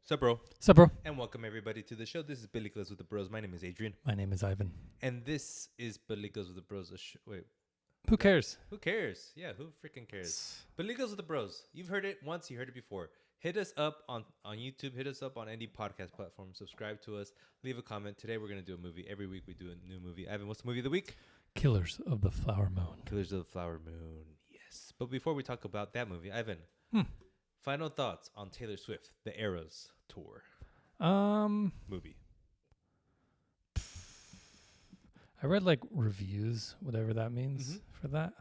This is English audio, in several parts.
Sup, bro? Sup, bro? And welcome everybody to the show. This is Peliculas with the Bros. My name is Adrian, My name is Ivan. and this is Peliculas with the Bros. Wait, Who cares? who cares? Yeah, who freaking cares? Peliculas with the Bros. You've heard it once. You heard it before. Hit us up on YouTube. Hit us up on any podcast platform. Subscribe to us. Leave a comment. Today we're gonna do a movie. Every week we do a new movie. Ivan, what's the movie of the week? Killers of the Flower Moon. Killers of the Flower Moon. Yes. But before we talk about that movie, Ivan, Hmm. final thoughts on Taylor Swift, the Eras Tour movie. I read like reviews, whatever that means for that.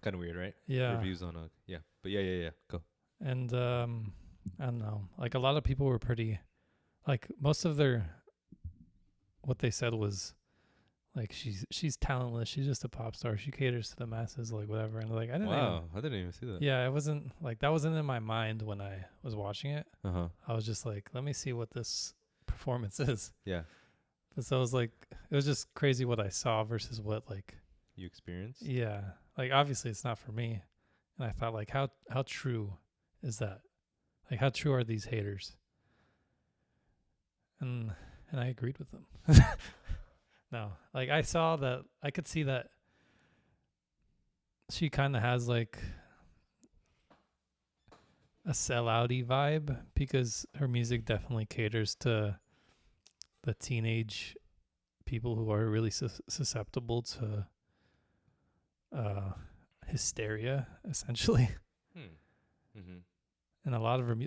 Kind of weird, right? Yeah. Reviews on yeah. But yeah. Go. And I don't know. Like a lot of people were pretty, like most of what they said was like she's talentless. She's just a pop star. She caters to the masses, like whatever. And like I didn't even see that. Yeah, it wasn't like that wasn't in my mind when I was watching it. I was just like, let me see what this performance is. Yeah. But so I was like, it was just crazy what I saw versus what like you experienced. Yeah, like obviously it's not for me, and I thought like how true is that? Like how true are these haters? And I agreed with them. No, like I saw that I could see that she kind of has like a sellouty vibe because her music definitely caters to the teenage people who are really susceptible to hysteria, essentially. And a lot of her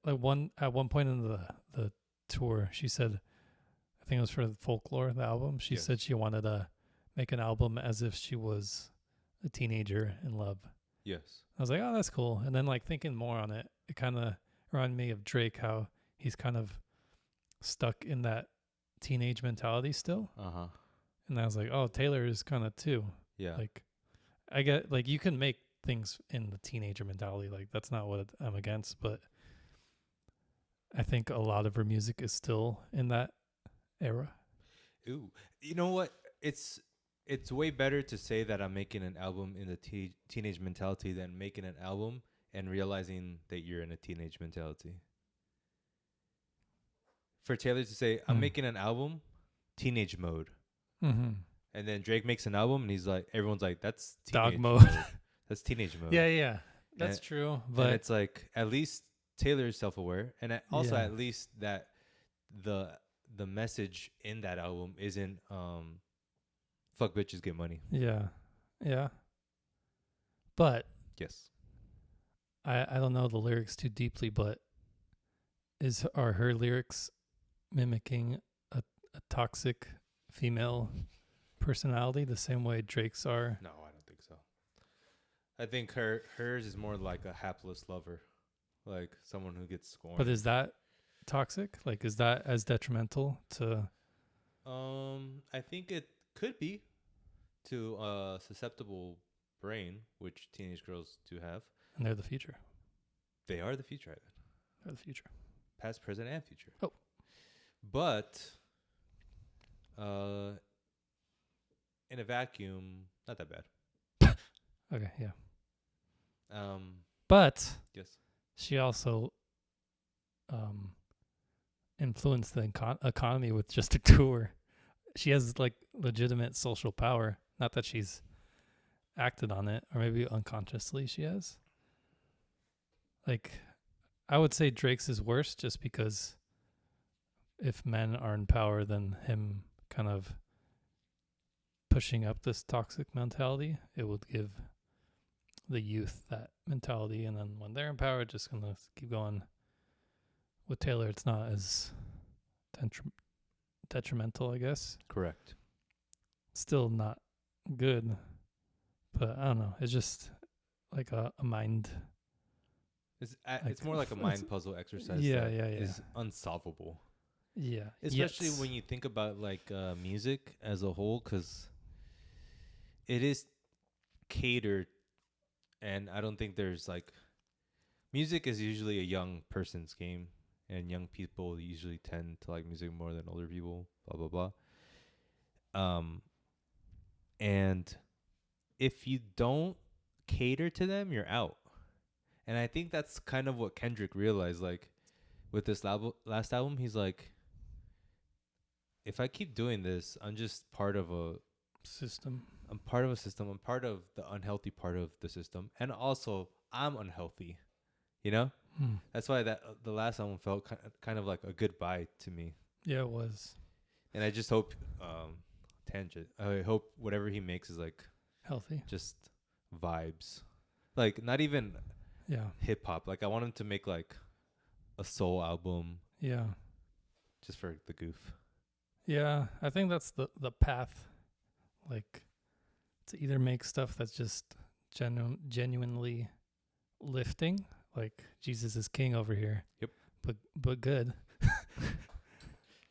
at one point in the tour, she said, I think it was for the Folklore, the album. She said she wanted to make an album as if she was a teenager in love. Yes. I was like, oh, that's cool. And then like thinking more on it, it kind of reminded me of Drake, how he's kind of stuck in that teenage mentality still. And I was like, oh, Taylor is kind of too. Yeah. Like I get like you can make things in the teenager mentality. Like that's not what I'm against, but I think a lot of her music is still in that era. Ooh, you know what? It's way better to say that I'm making an album in the teenage mentality than making an album and realizing that you're in a teenage mentality. For Taylor to say, I'm making an album, teenage mode. And then Drake makes an album and he's like, everyone's like, that's teenage dog mode. That's teenage mode. Yeah. That's true. But and it's like, at least Taylor is self-aware. And also at least that the message in that album isn't fuck bitches get money. Yeah. But yes. I don't know the lyrics too deeply, but are her lyrics mimicking a toxic female personality the same way Drake's are? No, I don't think so. I think hers is more like a hapless lover, like someone who gets scorned. But is that toxic? Like, is that as detrimental to? I think it could be to a susceptible brain, which teenage girls do have. And they're the future. They are the future, Ivan. They're the future. Past, present, and future. Oh. But in a vacuum, not that bad. Okay, yeah. But yes, she also influenced the economy with just a tour. She has like legitimate social power. Not that she's acted on it, or maybe unconsciously she has. Like, I would say Drake's is worse just because if men are in power, then him kind of pushing up this toxic mentality, it would give the youth that mentality. And then when they're in power, it's just going to keep going. With Taylor, it's not as detrimental, I guess. Correct. Still not good, but I don't know. It's just like a mind. It's more like a mind puzzle exercise. Yeah. Is unsolvable. Yeah. Especially when you think about like music as a whole, because it is catered, and I don't think there's like music is usually a young person's game, and young people usually tend to like music more than older people. Blah blah blah. And if you don't cater to them, you're out. And I think that's kind of what Kendrick realized. Like, with this last album, he's like, if I keep doing this, I'm just part of a System. I'm part of a system. I'm part of the unhealthy part of the system, and also I'm unhealthy. You know, Hmm. that's why that the last album felt kind of like a goodbye to me. Yeah, it was And I just hope, tangent. I hope whatever he makes is like healthy. just vibes, like not even Yeah. hip hop. Like I want him to make like a soul album Yeah. just for the goof. Yeah. I think that's the path. Like to either make stuff that's just genuinely lifting, like Jesus is King over here. Yep. But good.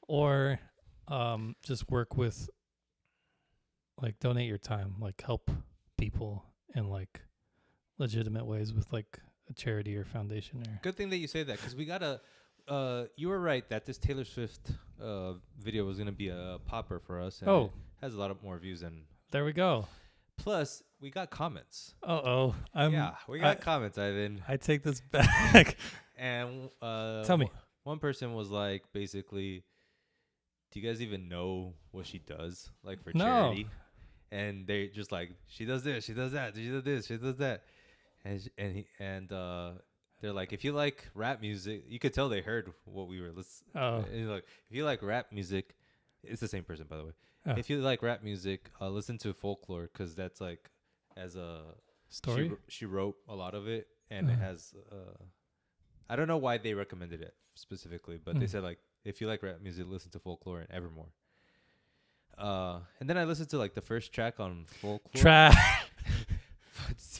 Or just work with, like, donate your time, like help people in like legitimate ways with like a charity or foundation or Good thing that you say that, because we gotta. You were right that this Taylor Swift video was gonna be a popper for us. And it has a lot of more views than. there we go. Plus, we got comments. Yeah, We got comments, Ivan. I take this back. And Tell me. One person was like, basically, do you guys even know what she does, like for No. charity? And they just like, she does this, she does that, she does this, she does that, and they're like, if you like rap music, you could tell they heard what we were listening. Oh. And like, if you like rap music, it's the same person, by the way. Oh. If you like rap music, listen to Folklore, because that's like, as a Story. she wrote a lot of it, and it has. I don't know why they recommended it specifically, but they said like, if you like rap music, listen to Folklore and Evermore. And then I listened to like the first track on Folklore.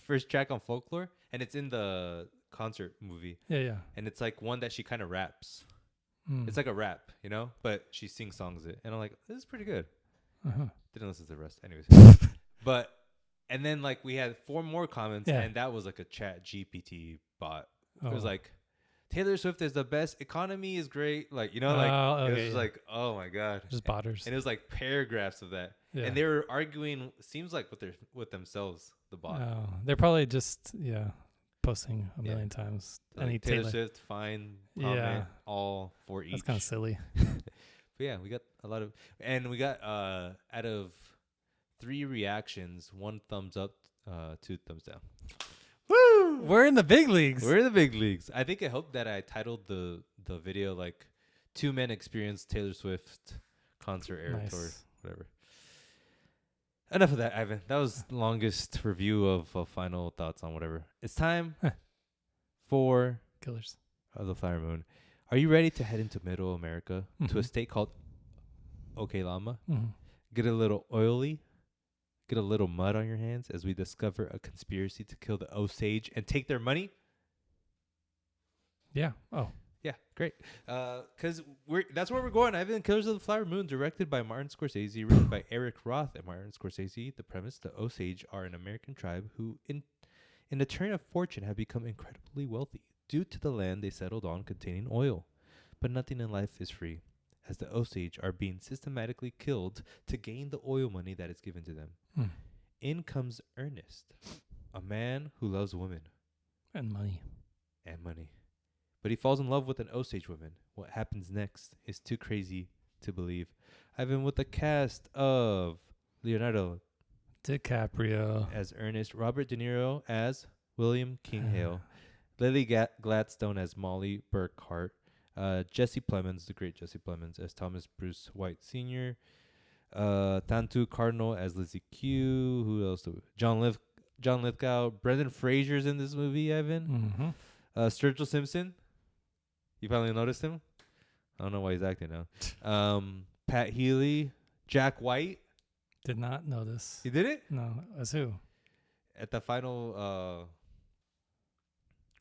First track on Folklore, and it's in the concert movie. Yeah. And it's like one that she kind of raps. It's like a rap, you know, but she sing songs it, and I'm like, this is pretty good. Didn't listen to the rest, anyways. But and then like we had 4 more comments, and that was like a Chat GPT bot. It was like, Taylor Swift is the best. Economy is great. Like, you know, like it was just like, oh my god, just botters. And it was like paragraphs of that, and they were arguing. Seems like with themselves, the bot. Oh, they're probably just posting a million times. Like Any Taylor Swift, fine, comment, all for each. That's kind of silly. But yeah, we got a lot of, and we got out of 3 reactions, 1 thumbs up, 2 thumbs down. Woo! We're in the big leagues. We're in the big leagues. I think it helped that I titled the video like 2 Men Experience Taylor Swift Concert Era Tour, whatever. Enough of that, Ivan. That was the longest review of final thoughts on whatever. It's time for Killers of the Flower Moon. Are you ready to head into Middle America to a state called Oklahoma? Get a little oily, get a little mud on your hands as we discover a conspiracy to kill the Osage and take their money? Yeah. Oh. Yeah, great. Because that's where we're going. Ivan, Killers of the Flower Moon, directed by Martin Scorsese, written by Eric Roth and Martin Scorsese. The premise: the Osage are an American tribe who, in a turn of fortune, have become incredibly wealthy due to the land they settled on containing oil. But nothing in life is free, as the Osage are being systematically killed to gain the oil money that is given to them. In comes Ernest, a man who loves women. And money. But he falls in love with an Osage woman. What happens next is too crazy to believe. I've been with the cast of Leonardo DiCaprio as Ernest, Robert De Niro as William King Hale, Lily Gladstone as Molly Burkhart, Jesse Plemons, the great Jesse Plemons, as Thomas Bruce White Sr., Tantu Cardinal as Lizzie Q. Who else? John Lithgow. Brendan Fraser's in this movie, Evan. Sturgill Simpson. You finally noticed him? I don't know why he's acting now. Pat Healy. Jack White. Did not notice. You did it? No. As who? At the final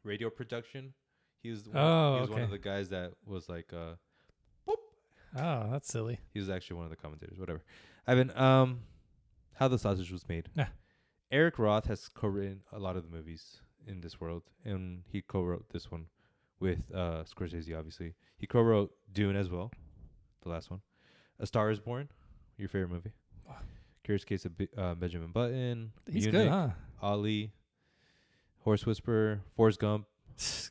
radio production, he was one of the guys that was like, boop. Oh, that's silly. He was actually one of the commentators. Whatever. Ivan, How the Sausage Was Made. Eric Roth has co-written a lot of the movies in this world, and he co-wrote this one with Scorsese, obviously. He co-wrote Dune as well, the last one. A Star is Born, your favorite movie. Curious Case of Benjamin Button. He's Munich, good, huh? Ali, Horse Whisperer, Forrest Gump.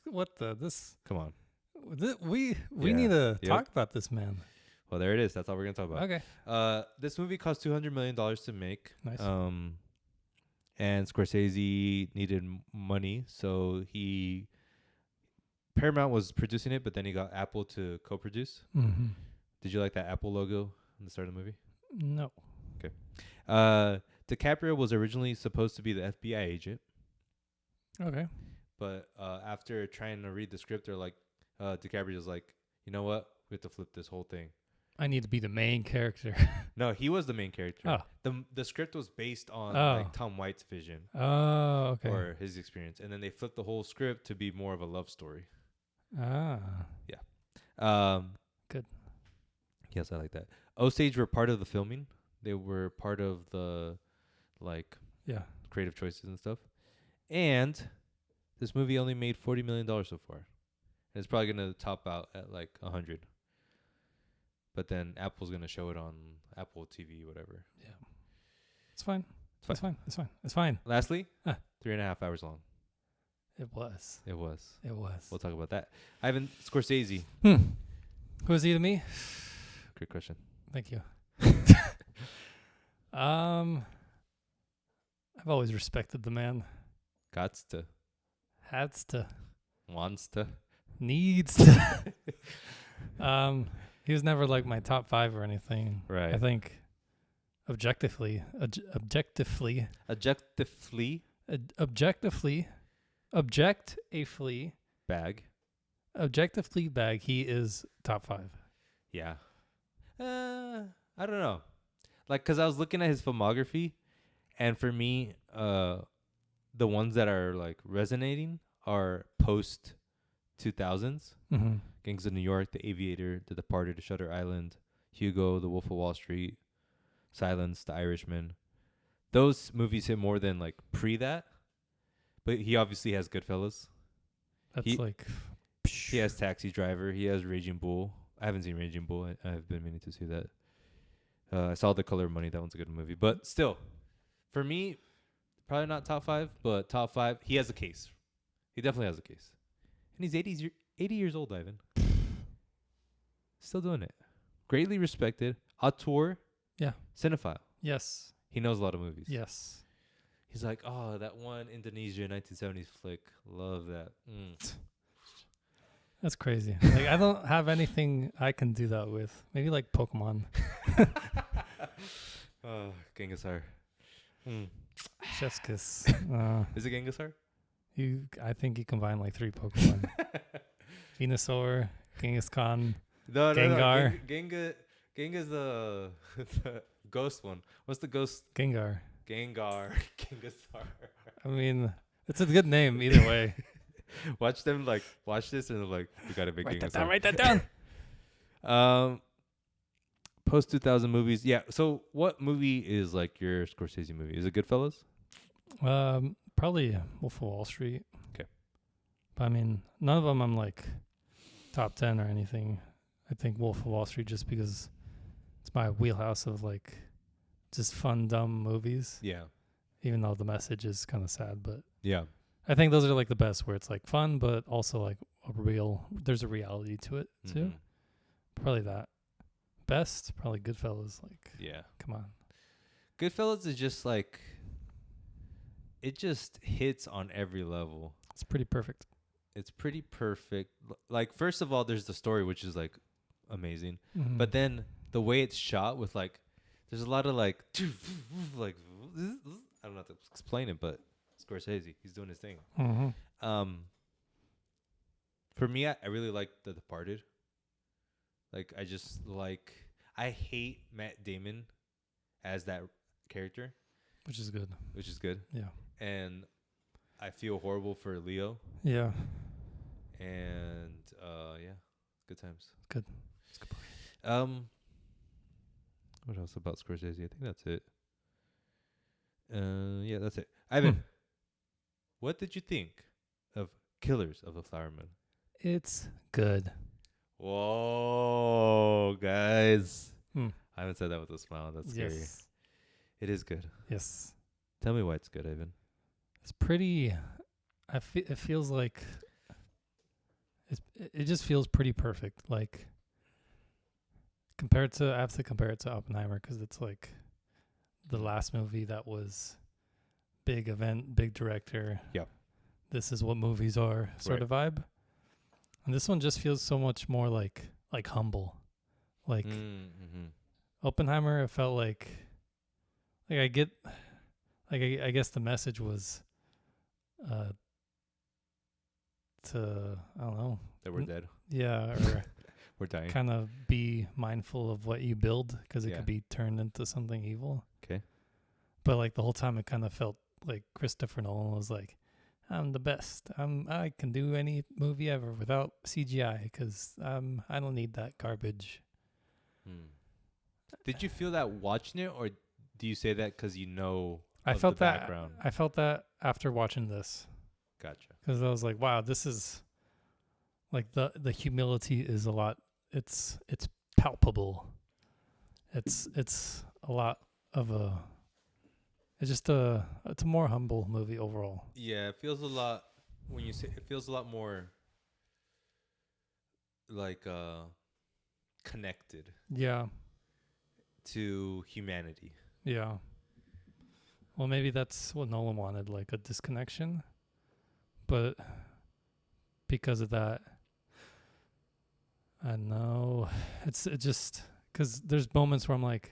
What the? This? Come on. We Yeah. need to Yep. talk about this man. Well, there it is. That's all we're gonna talk about. Okay. This movie cost $200 million to make. Nice. And Scorsese needed money, so Paramount was producing it, but then he got Apple to co-produce. Mm-hmm. Did you like that Apple logo in the start of the movie? No. DiCaprio was originally supposed to be the FBI agent, Okay. but after trying to read the script, they're like, DiCaprio's like, you know what? We have to flip this whole thing. I need to be the main character. No, he was the main character. Oh. The script was based on like Tom White's vision. Oh, okay. Or his experience, and then they flipped the whole script to be more of a love story. Good. Yes, I like that. Osage were part of the filming. They were part of the creative choices and stuff. And this movie only made $40 million so far. And it's probably gonna top out at like 100. But then Apple's gonna show it on Apple TV, whatever. Yeah, it's fine. It's fine. Lastly, 3.5 hours long. It was. We'll talk about that. Ivan Scorsese. Who is he to me? Great question. Thank you. I've always respected the man. Gots to. Hats to. Wants to. Needs to. He was never like my top 5 or anything. Right. I think objectively. Bag, he is top 5. Yeah. I don't know. Like, because I was looking at his filmography, and for me, the ones that are like resonating are post 2000s. Mm-hmm. Gangs of New York, The Aviator, The Departed, Shutter Island, Hugo, The Wolf of Wall Street, Silence, The Irishman. Those movies hit more than like pre that. But he obviously has Goodfellas. He has Taxi Driver. He has Raging Bull. I haven't seen Raging Bull. I've been meaning to see that. I saw The Color of Money. That one's a good movie. But still, for me, probably not top 5, but top 5. He has a case. He definitely has a case. And he's 80 years old, Ivan. Still doing it. Greatly respected. Auteur. Yeah. Cinephile. Yes. He knows a lot of movies. Yes. He's like, oh, that one Indonesia 1970s flick. Love that. That's crazy. Like, I don't have anything I can do that with. Maybe like Pokemon. Oh, Genghis-R. Chef's kiss. Is it Genghis-R? I think you combine like 3 Pokemon. Venusaur, Genghis Khan, Gengar. No. Gengar's the ghost one. What's the ghost? Gengar. Gengar. Genghis-R. I mean, it's a good name either way. Watch this and they're like, we gotta make Genghis-R. Write that down. Post 2000 movies. Yeah. So what movie is like your Scorsese movie? Is it Goodfellas? Probably Wolf of Wall Street. Okay. But I mean, none of them I'm like top 10 or anything. I think Wolf of Wall Street just because it's my wheelhouse of like just fun, dumb movies. Yeah. Even though the message is kind of sad, but yeah. I think those are like the best where it's like fun, but also like there's a reality to it too. Mm-hmm. Probably that. Best, probably Goodfellas. Like, yeah. Come on. Goodfellas is just like, it just hits on every level. It's pretty perfect. Like, first of all, there's the story, which is like amazing. Mm-hmm. But then the way it's shot with like, there's a lot of like I don't know how to explain it, but Scorsese, he's doing his thing. Mm-hmm. For me, I really like The Departed. Like, I hate Matt Damon as that character. Which is good. Yeah. And I feel horrible for Leo. Yeah. And, yeah, good times. Good. It's good. What else about Scorsese? I think that's it. Yeah, that's it. Ivan, what did you think of Killers of the Flower Moon? It's good. Whoa, guys. I haven't said that with a smile. That's scary. Yes. It is good. Yes. Tell me why it's good, Ivan. It's pretty... it feels like it just feels pretty perfect. Like I have to compare it to Oppenheimer because it's like the last movie that was big event, big director. Yep. This is what movies are sort of vibe. And this one just feels so much more like humble. Like Oppenheimer, it felt like I get like I guess the message was to I don't know that we're dead. Yeah, or we're dying. kind of be mindful of what you build because it could be turned into something evil. Okay. But like the whole time, it kind of felt like Christopher Nolan was like, "I'm the best. I can do any movie ever without CGI because I don't need that garbage." Did you feel that watching it, or do you say that because you know? I felt that. Background? I felt that after watching this. Gotcha. Because I was like, "Wow, this is like the humility is a lot. It's palpable. It's a lot of a. It's a more humble movie overall." Yeah, it feels a lot when you say it feels a lot more like connected. Yeah. To humanity. Yeah. Well, maybe that's what Nolan wanted, like a disconnection. But because of that, I know it just because there's moments where I'm like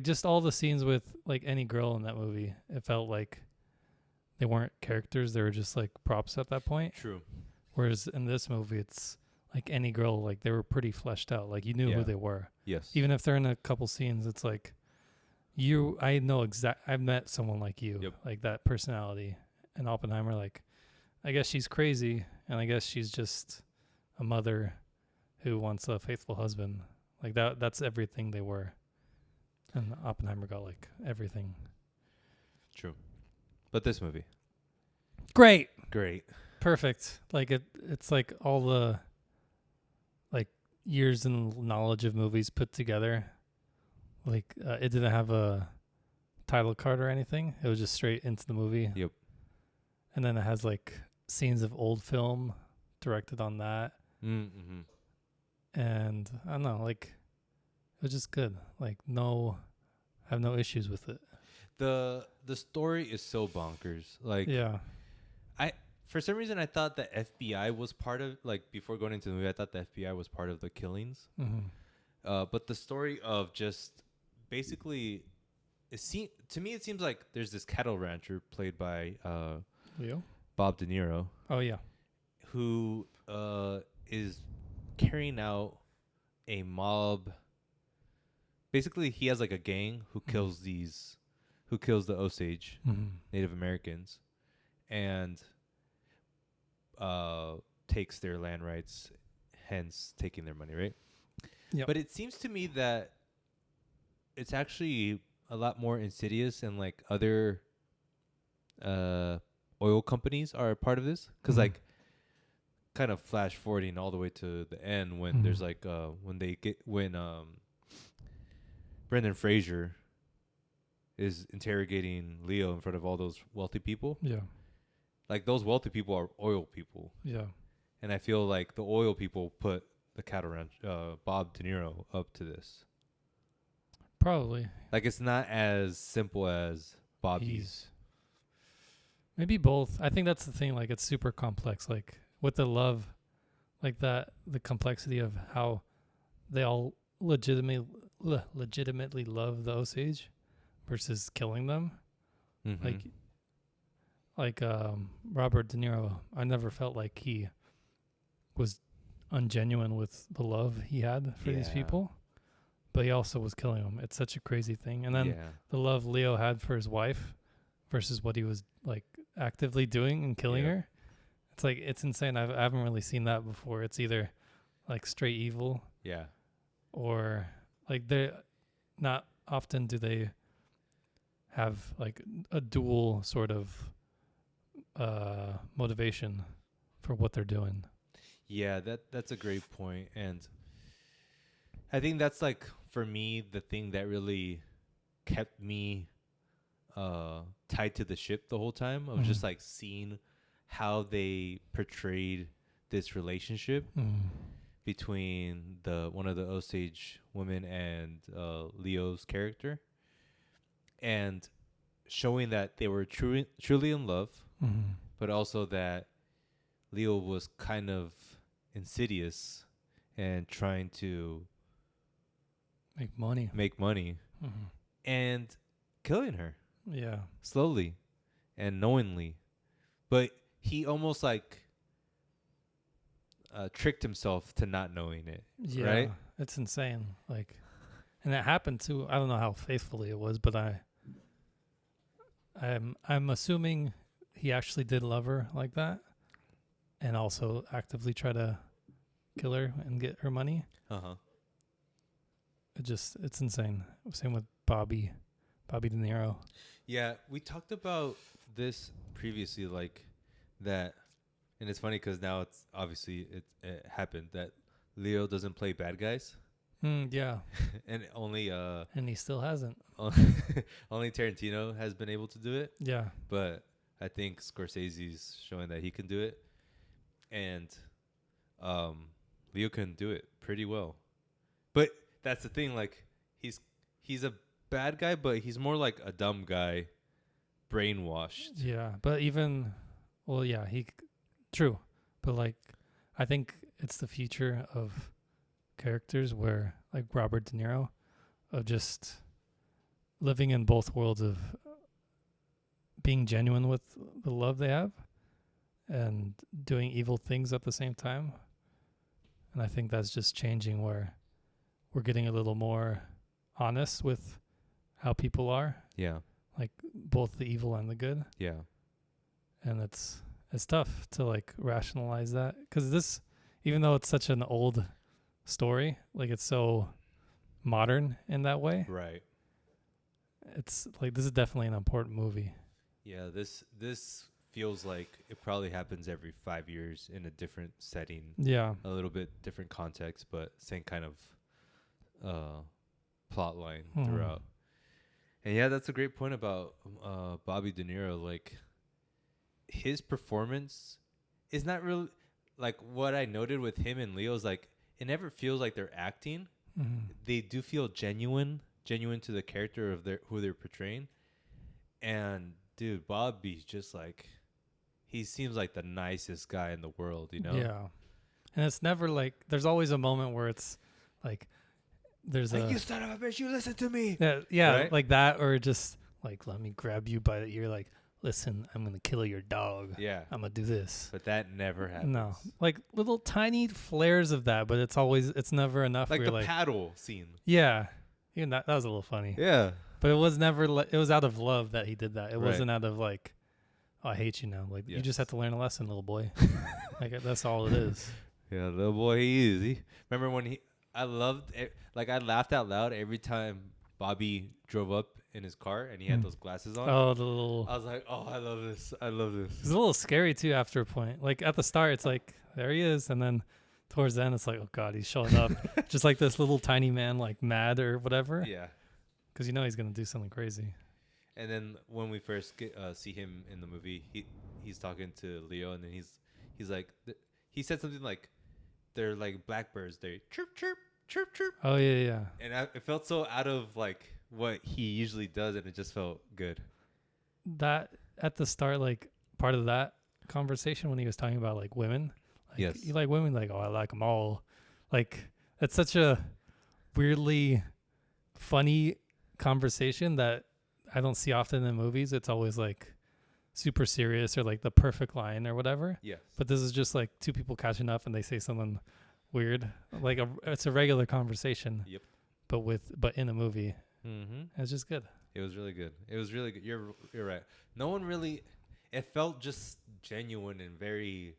just all the scenes with like any girl in that movie, it felt like they weren't characters; they were just like props at that point. True. Whereas in this movie, it's like any girl, like they were pretty fleshed out. Like you knew who they were. Yes. Even if they're in a couple scenes, it's like I know I've met someone like you, like that personality. And Oppenheimer, like, I guess she's crazy, and I guess she's just a mother who wants a faithful husband. Like that's everything they were. And Oppenheimer got like everything. True. But this movie. Great. Perfect. Like it's like all the like years and knowledge of movies put together. Like it didn't have a title card or anything. It was just straight into the movie. Yep. And then it has like scenes of old film directed on that. Mm-hmm. And I don't know, like it was just good. Like I have no issues with it. The story is so bonkers. Like for some reason I thought the FBI was part of, like, before going into the movie, I thought the FBI was part of the killings. Mm-hmm. But the story of just basically to me it seems like there's this cattle rancher played by Leo? Bob De Niro. Oh yeah. Who is carrying out a mob. Basically, he has like a gang who kills the Osage Native Americans, and takes their land rights, hence taking their money, right? Yeah. But it seems to me that it's actually a lot more insidious, and like other oil companies are a part of this, because like kind of flash forwarding all the way to the end when there's like when Brendan Fraser is interrogating Leo in front of all those wealthy people. Yeah. Like those wealthy people are oil people. Yeah. And I feel like the oil people put the cattle ranch, Bob De Niro, up to this. Probably. Like it's not as simple as Bobby's. Maybe both. I think that's the thing. Like it's super complex. Like with the love, like that, the complexity of how they all legitimately love the Osage versus killing them. Mm-hmm. Like Robert De Niro, I never felt like he was ungenuine with the love he had for these people, but he also was killing them. It's such a crazy thing. And then the love Leo had for his wife versus what he was like actively doing and killing her. It's like, it's insane. I haven't really seen that before. It's either like straight evil, or like they're not often do they have like a dual sort of motivation for what they're doing. Yeah, that's a great point. And I think that's like, for me, the thing that really kept me tied to the ship the whole time. I was just like seeing how they portrayed this relationship Mm. between the one of the Osage women and Leo's character, and showing that they were truly in love, Mm. but also that Leo was kind of insidious and trying to Make money. make money Mm. and killing her Yeah. slowly and knowingly. But he almost like tricked himself to not knowing it, Yeah. right? It's insane. Like, and it happened too. I don't know how faithfully it was, but I'm assuming he actually did love her like that, and also actively try to kill her and get her money. Uh-huh. It's insane. Same with Bobby De Niro. Yeah, we talked about this previously, like that, and it's funny because now it's obviously it happened that Leo doesn't play bad guys, Yeah, and only and he still hasn't. only Tarantino has been able to do it. Yeah, But I think Scorsese's showing that he can do it, and um, Leo can do it pretty well. But that's the thing, like he's a bad guy, but he's more like a dumb guy, brainwashed. yeah, but even, well, yeah, true, but like, I think it's the future of characters where like Robert De Niro, of just living in both worlds of being genuine with the love they have and doing evil things at the same time. And I think that's just changing where we're getting a little more honest with how people are, Yeah, like both the evil and the good. yeah, And it's tough to like rationalize that, because this, even though it's such an old story, like it's so modern in that way, right. it's like this is definitely an important movie. Yeah, this feels like it probably happens every 5 years in a different setting, Yeah. a little bit different context, but same kind of plot line Mhm. throughout. And yeah, that's a great point about Bobby De Niro. Like his performance is not really like what I noted with him and Leo's. Like it never feels like they're acting. Mhm. They do feel genuine to the character of their who they're portraying. And dude, Bobby's just like he seems like the nicest guy in the world, you know? Yeah. And it's never like, there's always a moment where it's like, there's Like, a, you son of a bitch, you listen to me. yeah, Right? like that, or just like, let me grab you by the ear, like, listen, I'm going to kill your dog. Yeah. I'm going to do this. But that never happens. No, like little tiny flares of that, but it's never enough. Like where the you're like, paddle scene. yeah, even that was a little funny. Yeah. But it was never, it was out of love that he did that. It Right. wasn't out of like, oh, I hate you now. Like, you just Yes. have to learn a lesson, little boy. Like, that's all it is. Yeah, little boy, he is. Remember when I loved it, like I laughed out loud every time Bobby drove up in his car and he had those glasses on. Oh, the little, I was like, oh, I love this. I love this. it's a little scary too after a point. Like at the start, it's like, there he is. And then towards the end, it's like, oh God, he's showing up. Just like this little tiny man, like mad or whatever. Yeah. Because you know he's going to do something crazy. And then when we first see him in the movie, he's talking to Leo, and then he's like, he said something like, they're like blackbirds. They chirp, chirp, chirp, chirp. Oh, yeah. And it felt so out of like what he usually does, and it just felt good. That at the start, like part of that conversation when he was talking about like women, like, Yes. you like women, like, oh, I like them all. Like, it's such a weirdly funny conversation that I don't see often in movies. It's always like super serious or like the perfect line or whatever. Yes. But this is just like two people catching up and they say something weird. Like it's a regular conversation. Yep. But in a movie. Mm-hmm. It's just good. It was really good. It was really good. You're right. No one really. It felt just genuine and very.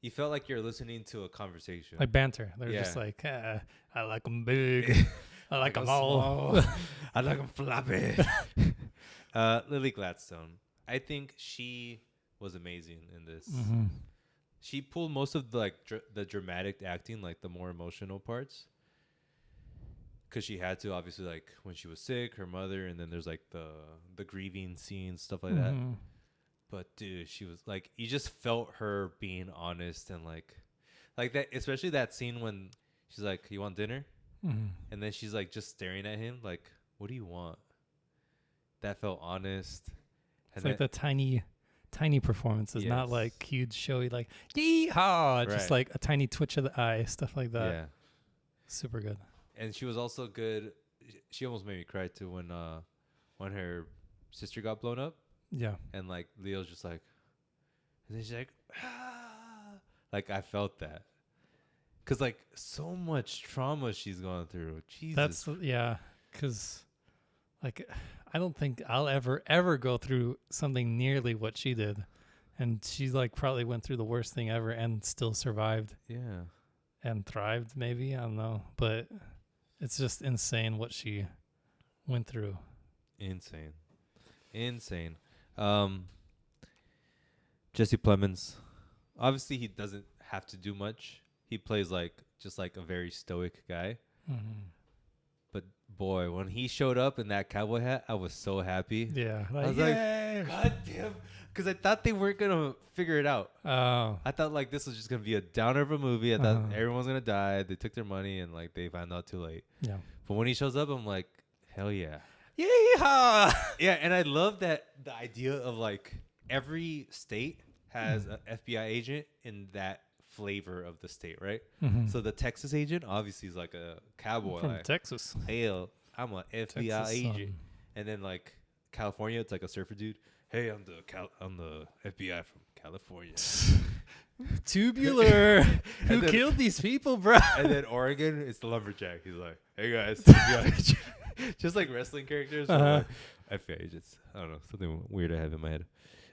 You felt like you're listening to a conversation. Like banter. They're just like, I like them big. I like them all. I like them floppy. Lily Gladstone. I think she was amazing in this. Mm-hmm. She pulled most of the the dramatic acting, like the more emotional parts. Because she had to, obviously, like when she was sick, her mother, and then there's like the grieving scenes, stuff like that. But dude, she was like, you just felt her being honest and like that, especially that scene when she's like, "You want dinner?" Mm-hmm. And then she's like just staring at him, like, "What do you want?" That felt honest. It's And like then the tiny performances, not yes, like huge showy, like yeehaw, just right, like a tiny twitch of the eye, stuff like that. yeah. Super good. And she was also good. She almost made me cry too when her sister got blown up, Yeah. and like Leo's just like, and then she's like, ah! Like I felt that. Cause like so much trauma she's gone through. Jesus. Yeah, because like I don't think I'll ever go through something nearly what she did, and she like probably went through the worst thing ever and still survived Yeah. and thrived. Maybe, I don't know, but it's just insane what she went through. Insane. Insane. Um Jesse Plemons. Obviously he doesn't have to do much. He plays like just like a very stoic guy. Mm-hmm. But boy, when he showed up in that cowboy hat, I was so happy. Yeah, I was like, God damn. Because I thought they weren't going to figure it out. oh, I thought like this was just going to be a downer of a movie. I thought Uh-huh. everyone's going to die. They took their money and like they found out too late. yeah, But when he shows up, I'm like, hell yeah. yeehaw. Yeah, and I love that the idea of like every state has an FBI agent in that flavor of the state, right? Mm-hmm. So the Texas agent obviously is like a cowboy. From Like, Texas, hell, I'm a FBI Texas agent. And then like California, it's like a surfer dude. Hey, I'm the FBI from California. Tubular. Who And then- killed these people, bro? And then Oregon, it's the lumberjack. He's like, hey guys, FBI agent. Just like wrestling characters. Uh-huh. Like FBI agents. I don't know, something weird I have in my head.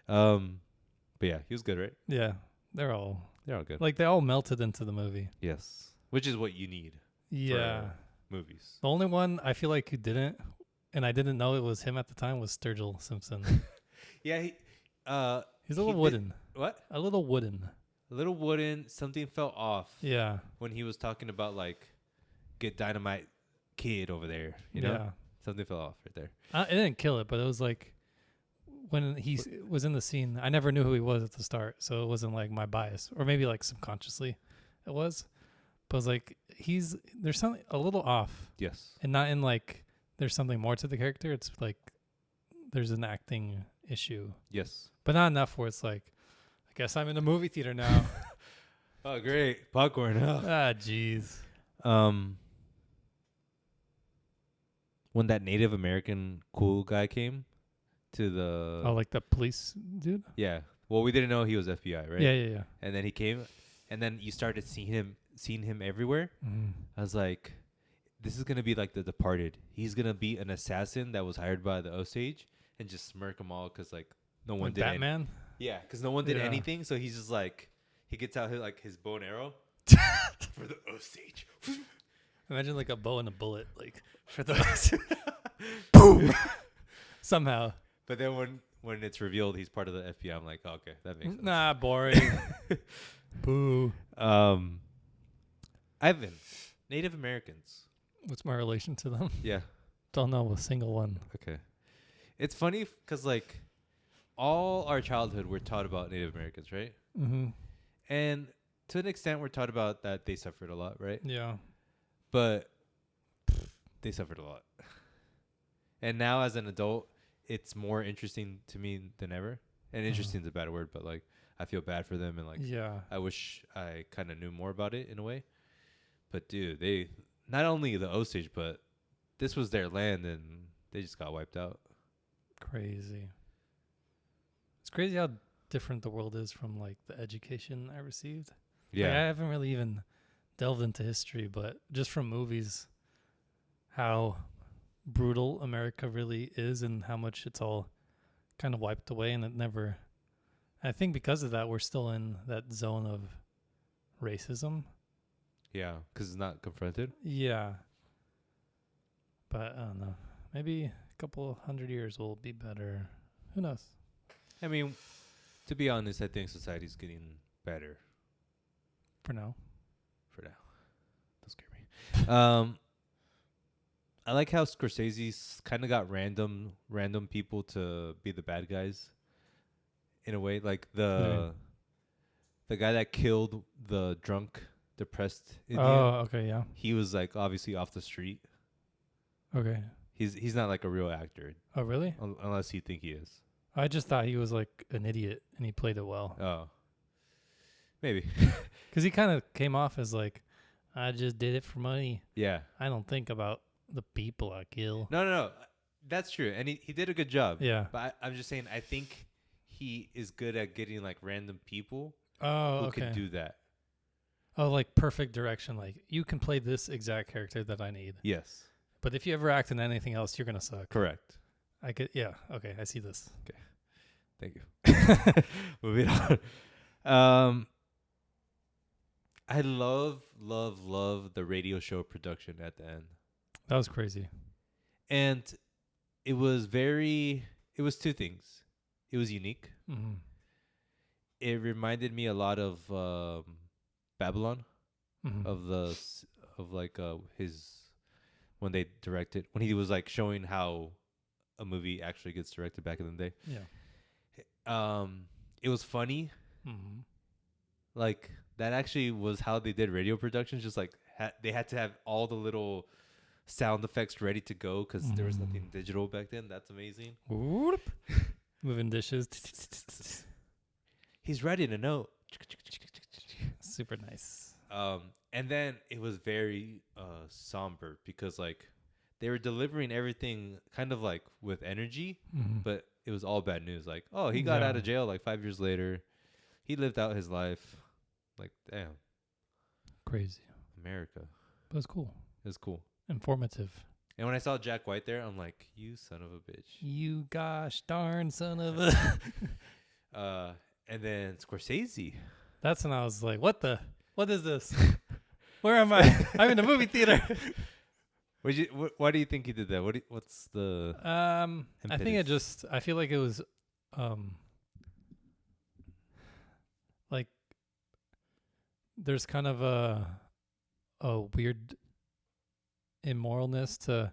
But yeah, he was good, right? Yeah, they're all They're all good. like they all melted into the movie. Yes, which is what you need Yeah. for movies. The only one I feel like who didn't, and I didn't know it was him at the time, was Sturgill Simpson. Yeah, He's a little he did- wooden. what? A little wooden. A little wooden. Something fell off. Yeah. When he was talking about like, get dynamite, kid over there. You know, Yeah. something fell off right there. It didn't kill it, but it was like when he was in the scene, I never knew who he was at the start, so it wasn't like my bias, or maybe like subconsciously it was. But it was like there's something a little off, Yes. and not in like there's something more to the character. It's like there's an acting issue, Yes. but not enough where it's like, I guess I'm in a movie theater now. Oh, great popcorn. Oh. Ah, jeez. When that Native American cool guy came to the Oh, like the police dude? yeah. Well, we didn't know he was FBI, right? Yeah, yeah. And then he came, and then you started seeing him everywhere. Mm. I was like, this is gonna be like The Departed. He's gonna be an assassin that was hired by the Osage and just smirk them all because like no one Like did Batman? yeah, because no one did Yeah. anything. So he's just like he gets out his bow and arrow for the Osage. Imagine like a bow and a bullet, like for those. Boom. Somehow. But then when it's revealed he's part of the FBI, I'm like, oh, okay, that makes sense. Nah, boring. Boo. Ivan, Native Americans. What's my relation to them? Yeah. Don't know a single one. Okay. It's funny because like all our childhood we're taught about Native Americans, right? Mm-hmm. And to an extent we're taught about that they suffered a lot, right? Yeah. But they suffered a lot. And now as an adult, it's more interesting to me than ever. And interesting is a bad word, but like I feel bad for them and like Yeah. I wish I kind of knew more about it in a way. But dude, they not only the Osage, but this was their land and they just got wiped out. Crazy. It's crazy how different the world is from like the education I received. Like, I haven't really even delved into history, but just from movies, how brutal America really is and how much it's all kind of wiped away, and it never. I think because of that, we're still in that zone of racism. Yeah, because it's not confronted. Yeah. But I don't know. Maybe a couple 100 years will be better. Who knows? I mean, to be honest, I think society's getting better For now. for now. Don't scare me. I like how Scorsese's kind of got random people to be the bad guys. in a way. Like Yeah. the guy that killed the drunk, depressed Indian. Oh, okay, yeah. He was like obviously off the street. Okay. He's not like a real actor Oh, really? unless you think he is. I just thought he was like an idiot and he played it well. Oh, maybe. Because he kind of came off as like, I just did it for money. Yeah. I don't think about the people I kill. No. That's true, and he did a good job. Yeah. But I'm just saying, I think he is good at getting like random people Oh, who okay. can do that. Oh, like perfect direction. Like you can play this exact character that I need. Yes. But if you ever act in anything else, you're gonna suck. Correct. I could. Yeah. Okay. I see this. Thank you. Moving on. I love the radio show production at the end. That was crazy. And it was two things. It was unique. Mm-hmm. It reminded me a lot of Babylon, Mm-hmm. of like his, when they directed, when he was like showing how a movie actually gets directed back in the day. Yeah. It was funny. Mm-hmm. Like that actually was how they did radio productions. Just like they had to have all the little sound effects ready to go because there was nothing digital back then. That's amazing. Whoop. Moving dishes. He's writing a note. Super nice. And then it was very somber because like they were delivering everything kind of like with energy, but it was all bad news. Like, oh, he got out of jail like 5 years later. He lived out his life. Like, damn. Crazy. America. But it's cool. It was cool. Informative. And when I saw Jack White there, I'm like, you son of a bitch. You gosh darn son of a. And then Scorsese. That's when I was like, what is this? Where am I? I'm in a movie theater. Why do you think he did that? What's the I think I feel like it was like there's kind of a weird immoralness to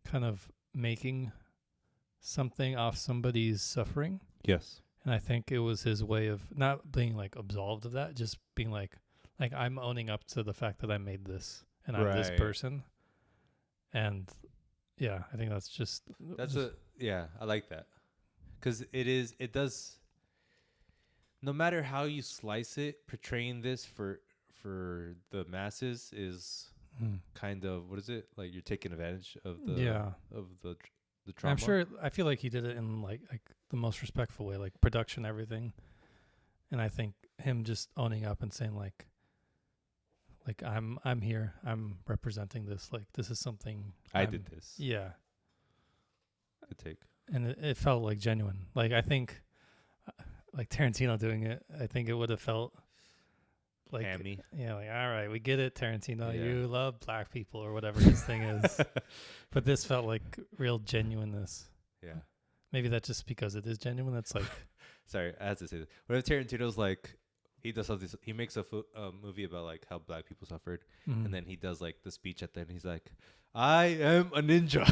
kind of making something off somebody's suffering. Yes. And I think it was his way of not being like absolved of that, just being like I'm owning up to the fact that I made this and I'm this person. And yeah, I think that's just I like that. 'Cause it does, no matter how you slice it, portraying this for the masses is kind of, what is it? Like you're taking advantage of the trauma. I'm sure, I feel like he did it in like the most respectful way, like production, everything. And I think him just owning up and saying like I'm here, I'm representing this, like this is something I did this. Yeah. Good take. And it felt like genuine. Like I think like Tarantino doing it, I think it would have felt like hammy. Yeah, like all right, we get it, Tarantino. Yeah. You love black people or whatever his thing is. But this felt like real genuineness. Yeah. Maybe that's just because it is genuine. That's like sorry, I have to say this. What if Tarantino's like, he does something, he makes a movie about like how black people suffered, and then he does like the speech at the end. He's like, I am a ninja.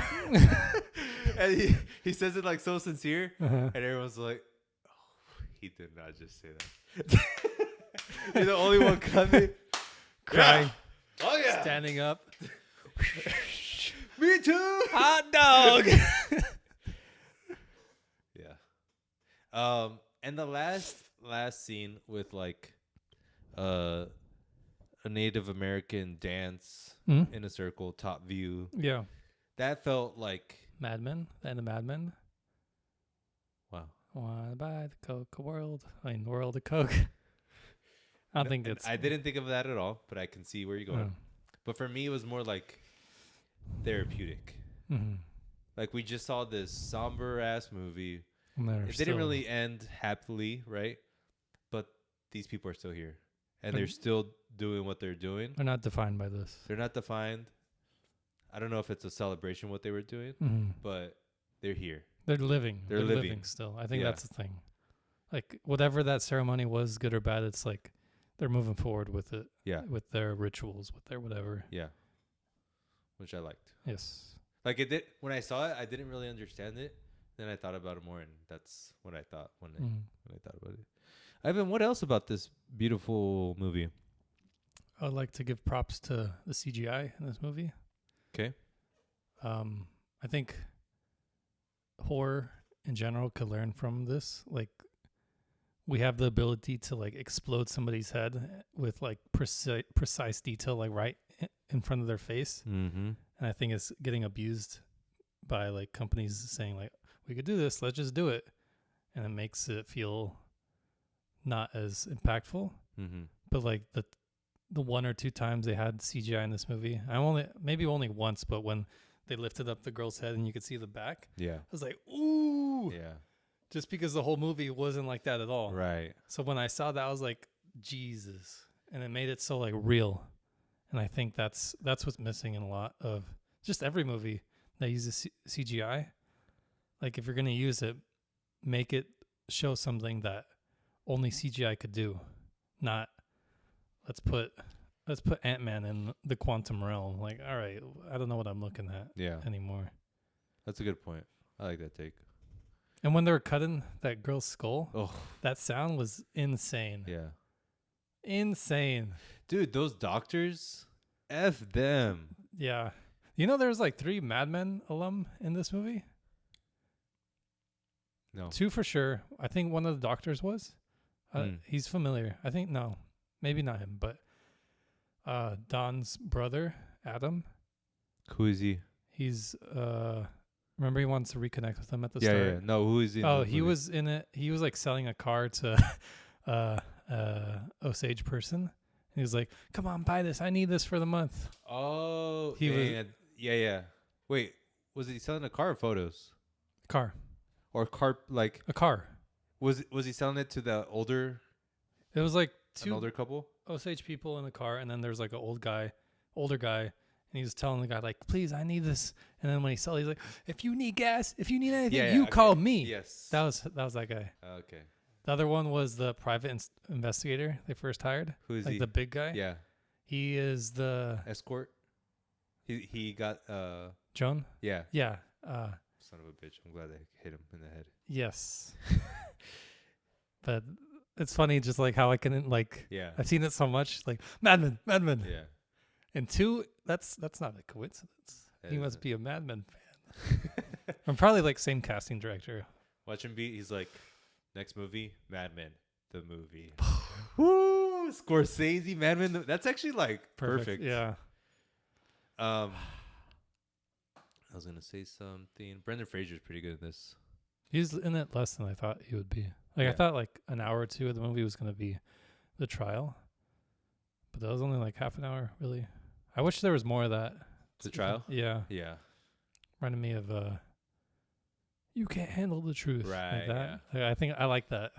And he says it like so sincere, and everyone's like, oh, he did not just say that. You're the only one coming. crying. Yeah. Oh yeah. Standing up. Me too. Hot dog. Yeah. And the last scene with like a Native American dance in a circle, top view. Yeah. That felt like Mad Men. The end of Mad Men. Wow. Wanna buy the Coke world? I mean, world of Coke. I don't think it's. I didn't think of that at all, but I can see where you're going. But for me, it was more like therapeutic. Mm-hmm. Like we just saw this somber ass movie. It didn't really end happily, right? But these people are still here, and they're still doing what they're doing. They're not defined by this. They're not defined. I don't know if it's a celebration what they were doing, but they're here. They're living. They're living still. I think that's the thing. Like whatever that ceremony was, good or bad, it's like they're moving forward with it. Yeah. With their rituals, with their whatever. Yeah. Which I liked. Yes. Like it did when I saw it, I didn't really understand it Then I thought about it more, and that's what I thought Mm. when I thought about it. Ivan, what else about this beautiful movie? I'd like to give props to the CGI in this movie. Okay. I think horror in general could learn from this. Like, we have the ability to like explode somebody's head with like precise detail, like right in front of their face. Mm-hmm. And I think it's getting abused by like companies saying like, we could do this, let's just do it. And it makes it feel not as impactful. Mm-hmm. But like the one or two times they had CGI in this movie, maybe only once, but when they lifted up the girl's head and you could see the back, Yeah. I was like, ooh. Yeah. Just because the whole movie wasn't like that at all. Right. So when I saw that, I was like, Jesus. And it made it so like real. And I think that's what's missing in a lot of just every movie that uses CGI. Like, if you're going to use it, make it show something that only CGI could do. Not, let's put Ant-Man in the quantum realm. Like, all right, I don't know what I'm looking at anymore. That's a good point. I like that take. And when they were cutting that girl's skull, Oh, that sound was insane. yeah. Insane. Dude, those doctors, F them. Yeah. You know, there's like 3 Mad Men alum in this movie. No. 2 for sure. I think one of the doctors was. He's familiar. I think, no, maybe not him, but Don's brother, Adam. Who is he? He's, remember he wants to reconnect with him at the start? Yeah. No, who is he? Oh, he was in it. He was like selling a car to Osage person. And he was like, come on, buy this. I need this for the month. Oh, He was yeah. Wait, was he selling a car or photos? car. Or car, like, A car. was he selling it to the older It was like an 2 older couple? Osage people in the car, and then there's like an older guy, and he was telling the guy like, please, I need this. And then when he sold, he's like, if you need gas, if you need anything, call me. Yes. That was that guy. Okay. The other one was the private investigator they first hired. Who is like he? the big guy. Yeah. He is the Escort. He got Joan. yeah. Yeah. Son of a bitch. I'm glad I hit him in the head. Yes. But it's funny just like how I can like I've seen it so much like Mad Men. Yeah. And 2, that's not a coincidence. He must be a Mad Men fan. I'm probably like same casting director. Watch him be. He's like, next movie, Mad Men, the movie. Woo! Scorsese, Mad Men. That's actually like perfect. Yeah. I was gonna say something. Brendan Fraser's pretty good in this. He's in it less than I thought he would be. Like I thought like an hour or 2 of the movie was gonna be the trial, but that was only like half an hour. Really, I wish there was more of that. The trial. Yeah. Yeah. Reminded me of you can't handle the truth. Right. Like that. Like, I think I like that.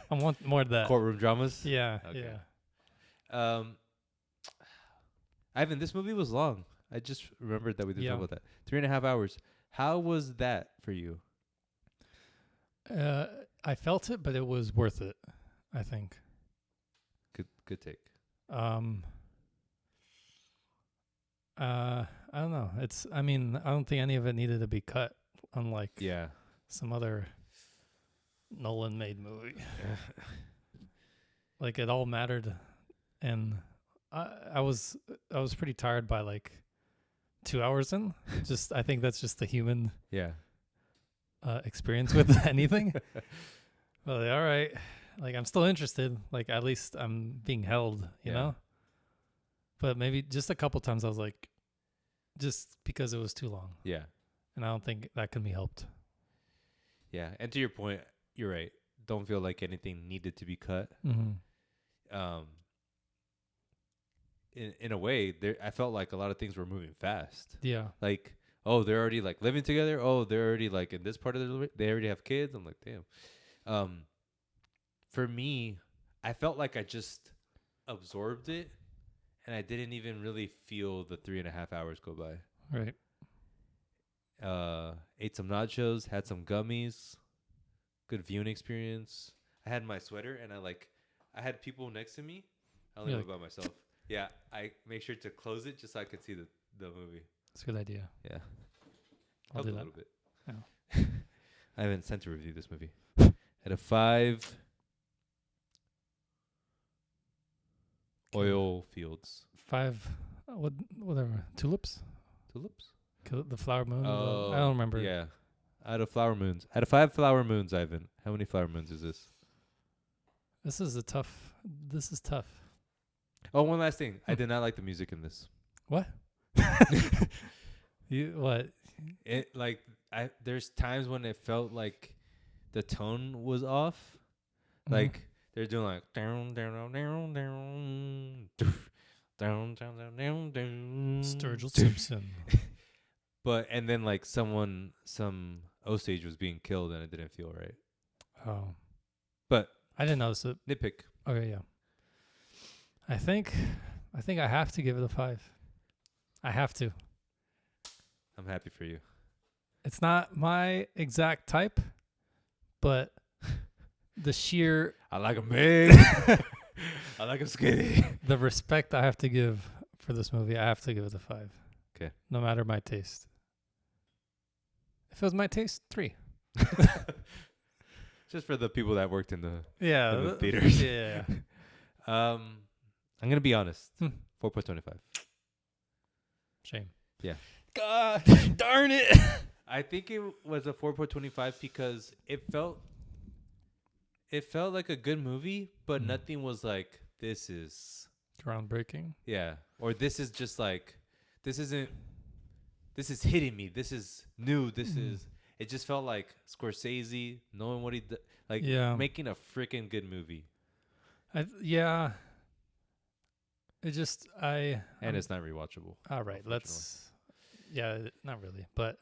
I want more of that. Courtroom dramas. Yeah. Okay. Yeah. Ivan, this movie was long. I just remembered that we didn't talk about that. 3.5 hours. How was that for you? I felt it, but it was worth it, I think. Good take. I don't know. I don't think any of it needed to be cut, unlike some other Nolan made movie. Like it all mattered, and I was pretty tired by like 2 hours in. I think that's just the human experience with anything. Well, like, all right, like I'm still interested. Like at least I'm being held, you know. But maybe just a couple times I was like, just because it was too long. Yeah. And I don't think that can be helped. Yeah, and to your point, you're right. Don't feel like anything needed to be cut. Mm-hmm. In a way, I felt like a lot of things were moving fast. Yeah. Like, oh, they're already like living together. Oh, they're already like in this part of they already have kids. I'm like, damn. For me, I felt like I just absorbed it, and I didn't even really feel the 3.5 hours go by. Right. Ate some nachos, had some gummies, good viewing experience. I had my sweater, and I had people next to me. I only went by myself. Yeah, I make sure to close it just so I could see the movie. That's a good idea. Yeah. I'll do a that. little bit. Yeah. I haven't sent to review this movie. Out of 5 oil fields. 5, whatever, tulips? Tulips? The flower moon? Oh, I don't remember. Yeah. Out of flower moons. Out of 5 flower moons, Ivan. How many flower moons is this? This is tough. Oh, one last thing. I did not like the music in this. What? What? It there's times when it felt like the tone was off. Like they're doing like down down down down down down down down. Sturgill Simpson. But and then like some Osage was being killed and it didn't feel right. Oh. But I didn't notice it. nitpick. Okay, yeah. I think I have to give it a 5. I have to. I'm happy for you. It's not my exact type, but the sheer I like him big. I like him skinny. the respect I have to give for this movie, I have to give it a 5. Okay. No matter my taste. If it was my taste, 3. Just for the people that worked in the Yeah. theaters. Yeah. I'm gonna be honest. 4.25. Shame. Yeah. God darn it. I think it was a 4.25 because it felt like a good movie, but nothing was like this is Groundbreaking. yeah, or this is just like this is hitting me. This is new. This is it just felt like Scorsese knowing what he like making a freaking good movie. Yeah. It just And it's not rewatchable. All right, not really, but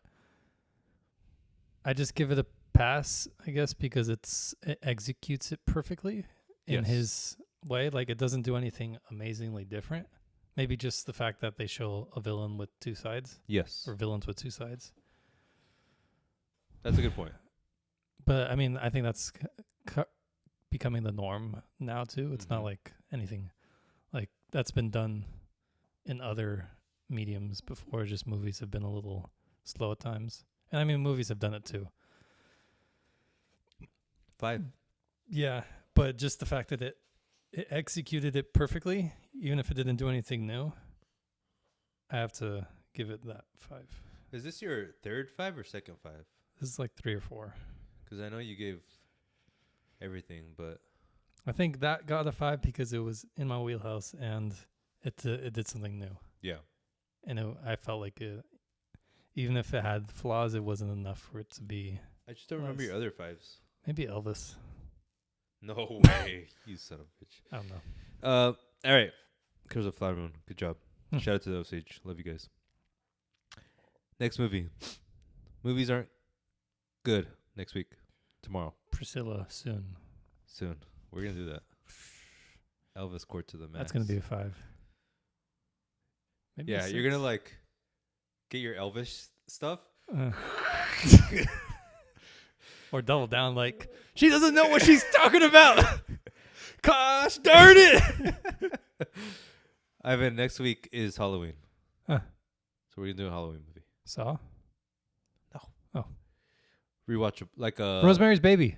I just give it a pass, I guess, because it executes it perfectly in his way. Like, it doesn't do anything amazingly different. Maybe just the fact that they show a villain with 2 sides. Yes. Or villains with 2 sides. That's a good point. But, I mean, I think that's becoming the norm now, too. It's not like anything like that's been done in other mediums before. Just movies have been a little slow at times. And, I mean, movies have done it, too. 5. Yeah, but just the fact that it executed it perfectly, even if it didn't do anything new, I have to give it that 5. Is this your third 5 or second 5? This is like 3 or 4. Because I know you gave everything, but I think that got a 5 because it was in my wheelhouse and it did something new. Yeah. And I felt like even if it had flaws, it wasn't enough for it to be. I just don't remember your other 5s. Maybe Elvis. No way, you son of a bitch. I don't know. All right. Curse of Flower Moon. Good job. Shout out to the Osage. Love you guys. Next movie. Movies aren't good next week. Tomorrow. Priscilla soon. We're going to do that. Elvis Court to the Max. That's going to be a 5. Maybe yeah, you're going to like get your Elvis stuff. Or double down like, she doesn't know what she's talking about. Gosh darn it. Ivan, next week is Halloween. Huh. So we're going to do a Halloween movie. Saw? No. Oh. Rewatch like a... Rosemary's Baby.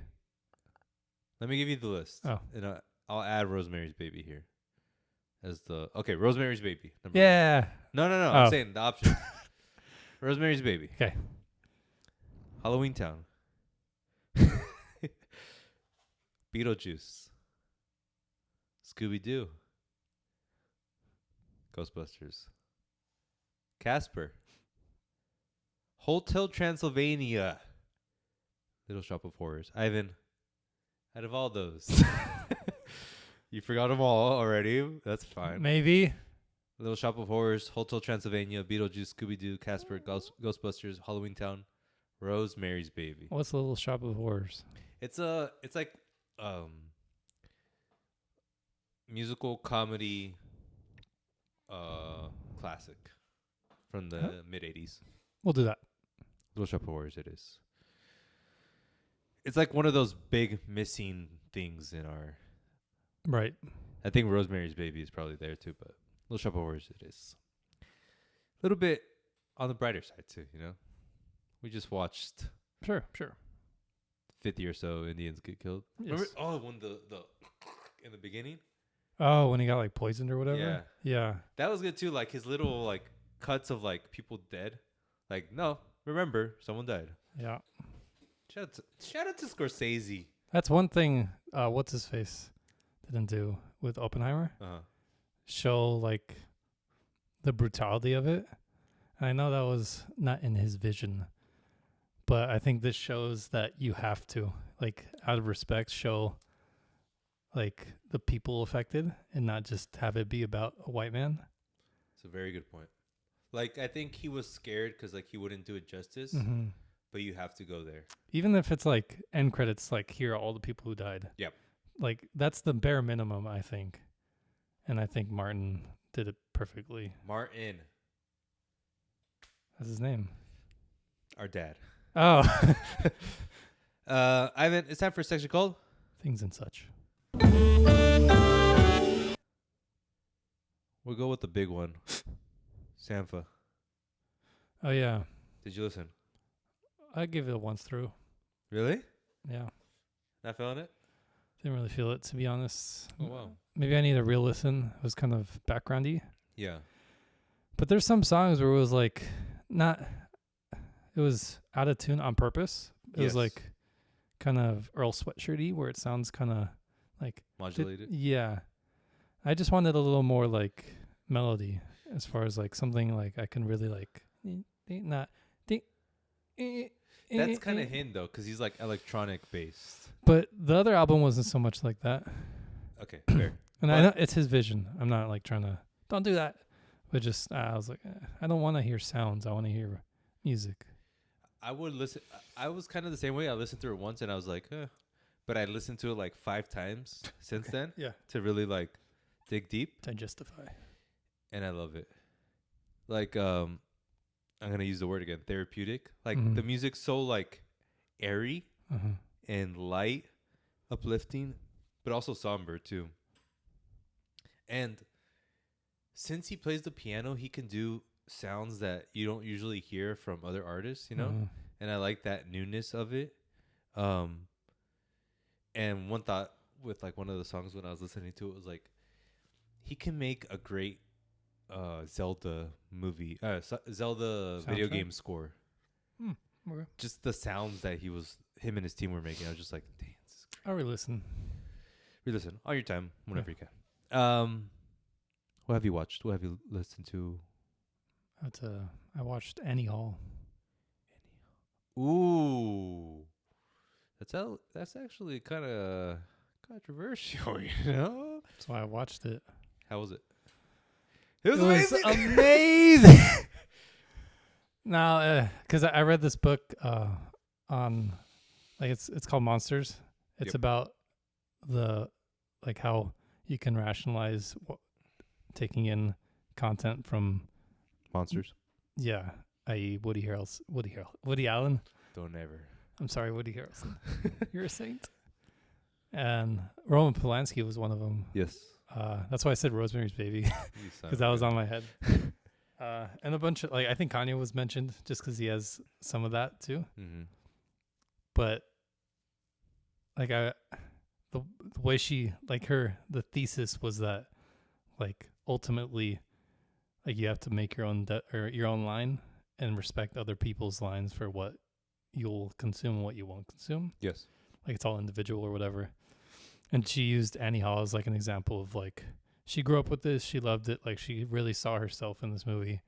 Let me give you the list. Oh. And I'll add Rosemary's Baby here. As the... Okay, Rosemary's Baby. Yeah. No. Oh. I'm saying the options. Rosemary's Baby. Okay. Halloween Town. Beetlejuice. Scooby-Doo. Ghostbusters. Casper. Hotel Transylvania. Little Shop of Horrors. Ivan, out of all those, you forgot them all already. That's fine. Maybe. Little Shop of Horrors, Hotel Transylvania, Beetlejuice, Scooby-Doo, Casper, Ghostbusters, Halloween Town, Rosemary's Baby. What's Little Shop of Horrors? It's like musical comedy classic from the mid 80s. We'll do that. Little Shop of Horrors it is. It's like one of those big missing things in our... Right. I think Rosemary's Baby is probably there too, but Little Shop of Horrors it is. A little bit on the brighter side too, you know? We just watched... Sure. 50 or so Indians get killed. Yes. Remember? Oh, when the in the beginning. Oh, when he got like poisoned or whatever. Yeah. Yeah. That was good too. Like his little like cuts of like people dead. Like no, remember someone died. Yeah. Shout out to Scorsese. That's one thing. What's his face didn't do with Oppenheimer. Show like the brutality of it. And I know that was not in his vision, but I think this shows that you have to, like, out of respect, show like the people affected and not just have it be about a white man. It's a very good point. Like I think he was scared because like he wouldn't do it justice. Mm-hmm. But you have to go there. Even if it's like end credits, like here are all the people who died. Yep. Like that's the bare minimum, I think. And I think Martin did it perfectly. Martin. That's his name. Our dad. Oh. Ivan, it's time for a section called Things and Such. We'll go with the big one. Sampha. Oh yeah. Did you listen? I give it a once through. Really? Yeah. Not feeling it? Didn't really feel it, to be honest. Oh, wow. Maybe I need a real listen. It was kind of backgroundy. Yeah. But there's some songs where it was like not, it was out of tune on purpose. It was like kind of Earl Sweatshirty where it sounds kind of like modulated. Yeah. I just wanted a little more like melody as far as like something like I can really like not. That's kind of him though, because he's like electronic based. But the other album wasn't so much like that. Okay, fair. And I know it's his vision. I'm not like trying to, don't do that. But just, I was like, I don't want to hear sounds. I want to hear music. I would listen. I was kind of the same way. I listened to it once and I was like, but I listened to it like 5 times since then. Yeah. To really like dig deep. Digestify. And I love it. Like, I'm going to use the word again, therapeutic. Like the music's so like airy and light, uplifting, but also somber too. And since he plays the piano, he can do sounds that you don't usually hear from other artists, you know? And I like that newness of it. And one thought with like one of the songs when I was listening to it was like, he can make a great Zelda movie, Zelda video game score. Okay. Just the sounds that him and his team were making. I was just like, damn, this is great. I'll re-listen. Re-listen on your time, whenever you can. What have you watched? What have you listened to? I watched Annie Hall. Ooh, that's actually kind of controversial, you know. That's why I watched it. How was it? It was amazing. Now, because I read this book on, like it's called Monsters. It's about the like how you can rationalize taking in content from monsters. Yeah, i.e. Woody Allen. Don't ever. I'm sorry, Woody Harrelson. You're a saint. And Roman Polanski was one of them. Yes. That's why I said Rosemary's Baby, because that was on my head. And a bunch of, like, I think Kanye was mentioned just because he has some of that too. Mm-hmm. But like the way she, like the thesis was that like ultimately like you have to make your own or your own line and respect other people's lines for what you'll consume and what you won't consume. Yes. Like it's all individual or whatever. And she used Annie Hall as like an example of like, she grew up with this. She loved it. Like she really saw herself in this movie.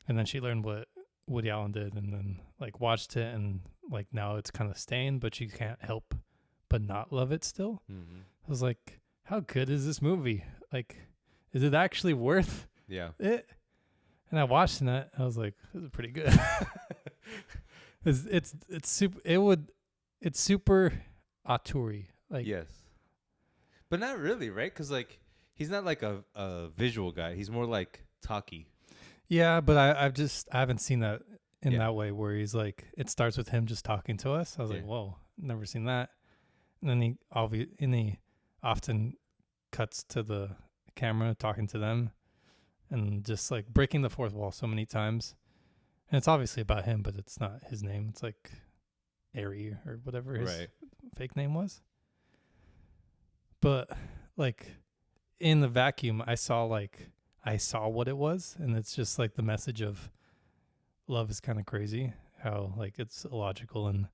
And then she learned what Woody Allen did and then like watched it and like now it's kind of stained, but she can't help but not love it still. Mm-hmm. I was like, how good is this movie? Like, is it actually worth it? And I watched it. I was like, this is pretty good. It's super auteur-y. Like, yes. But not really, right? Because like he's not like a visual guy. He's more like talky. Yeah, but I haven't seen that in that way where he's like, it starts with him just talking to us. I was like, whoa, never seen that. And then he often cuts to the camera talking to them and just like breaking the fourth wall so many times. And it's obviously about him, but it's not his name. It's like Ari or whatever his fake name was. But like in the vacuum, I saw what it was, and it's just like the message of love is kind of crazy, how like it's illogical and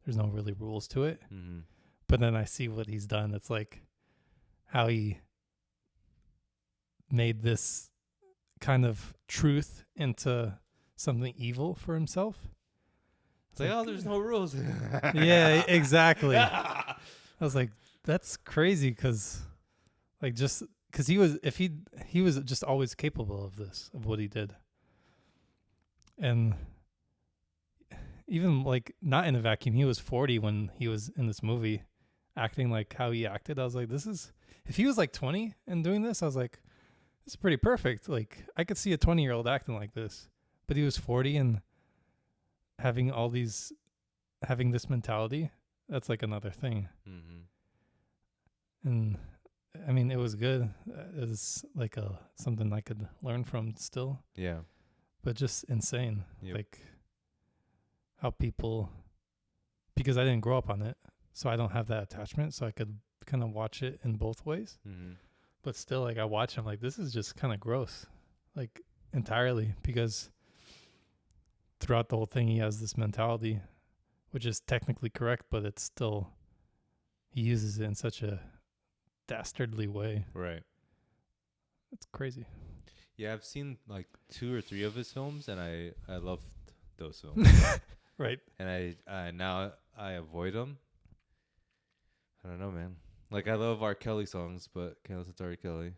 there's no really rules to it. Mm-hmm. But then I see what he's done. It's like how he made this kind of truth into something evil for himself. It's like, oh, there's no rules. Yeah, exactly. I was like, that's crazy because like just because he was just always capable of this, of what he did. And even like not in a vacuum, he was 40 when he was in this movie acting like how he acted. I was like, this is, if he was like 20 and doing this, I was like, this is pretty perfect. Like I could see a 20-year-old acting like this, but he was 40 and having this mentality. That's like another thing. Mm-hmm. And I mean, it was good. It was like something I could learn from still. Yeah. But just insane. Yep. Like how people, because I didn't grow up on it, so I don't have that attachment, so I could kind of watch it in both ways. Mm-hmm. But still, like I watch, I'm like, this is just kind of gross, like entirely, because throughout the whole thing, he has this mentality, which is technically correct, but it's still, he uses it in such a dastardly way. Right. It's crazy. Yeah, I've seen like 2 or 3 of his films, and I love those films. Right. And I now I avoid them. I don't know, man. Like I love R. Kelly songs, but can't listen to R. Kelly.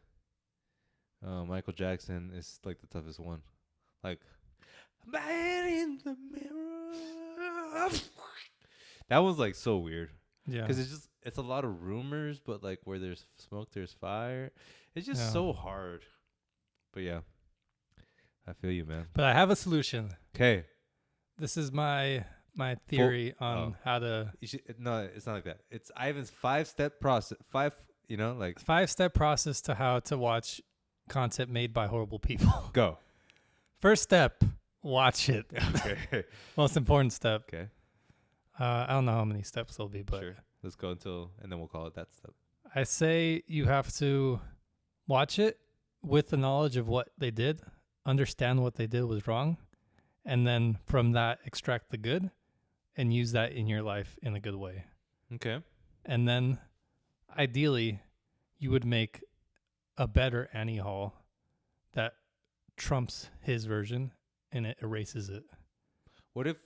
Michael Jackson is like the toughest one. Like, man in the mirror. That one's like so weird. Yeah. Because it's a lot of rumors, but like where there's smoke, there's fire. It's just so hard. But yeah, I feel you, man. But I have a solution. Okay. This is my theory on how to. No, it's not like that. It's Ivan's 5-step process. 5-step process to how to watch content made by horrible people. Go. First step, watch it. Okay. Most important step. Okay. I don't know how many steps there'll be, but Sure. Let's go and then we'll call it that step. I say you have to watch it with the knowledge of what they did, understand what they did was wrong, and then from that extract the good and use that in your life in a good way. Okay. And then ideally you would make a better Annie Hall that trumps his version and it erases it. What if,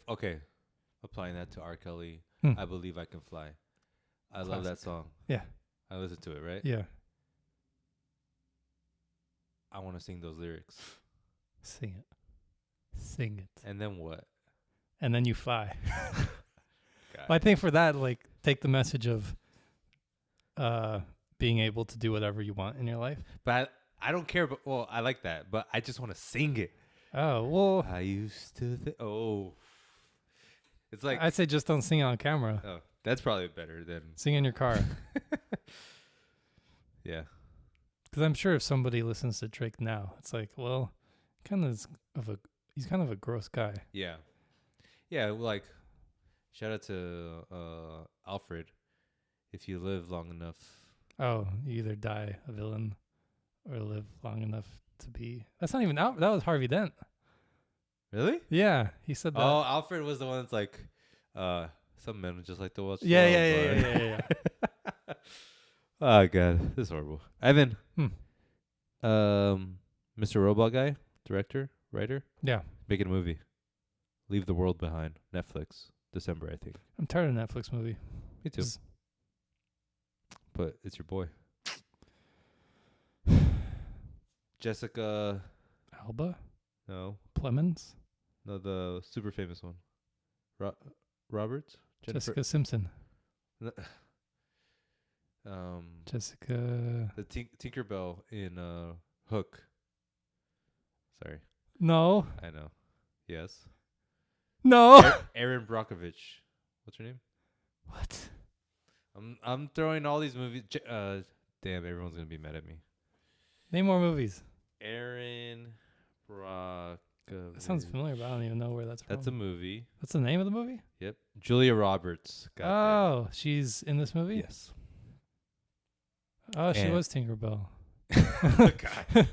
applying that to R. Kelly, I Believe I Can Fly. I love that song. Yeah. I listen to it, right? Yeah. I want to sing those lyrics. Sing it. Sing it. And then what? And then you fly. Well, I think for that, like, take the message of being able to do whatever you want in your life. But I don't care. But I like that. But I just want to sing it. Oh, well. I used to it's like, I'd say just don't sing on camera. Oh, that's probably better than Sing in your car. Yeah. Because I'm sure if somebody listens to Drake now, it's like, well, he's kind of a gross guy. Yeah. Yeah, like, shout out to Alfred. If you live long enough. Oh, you either die a villain or live long enough to be. That's not even out. That was Harvey Dent. Really? Yeah, he said that. Oh, Alfred was the one that's like, some men would just like to watch. Yeah. Oh god, this is horrible. Ivan. Mr. Robot Guy, director, writer. Yeah. Making a movie. Leave the World Behind. Netflix. December, I think. I'm tired of Netflix movie. Me too. But it's your boy. Jessica. Alba? No. Plemons? No, the super famous one. Roberts? Jessica Simpson. Jessica. The Tinkerbell in Hook. Sorry. No. I know. Yes. No. Erin Brockovich. What's her name? What? I'm throwing all these movies. Damn, everyone's gonna be mad at me. Name more movies. Erin Brockovich. That sounds familiar, but I don't even know where that's from. That's a movie. That's the name of the movie? Yep. Julia Roberts. Oh, she's in this movie? Yes. Oh, she And- was Tinkerbell. God.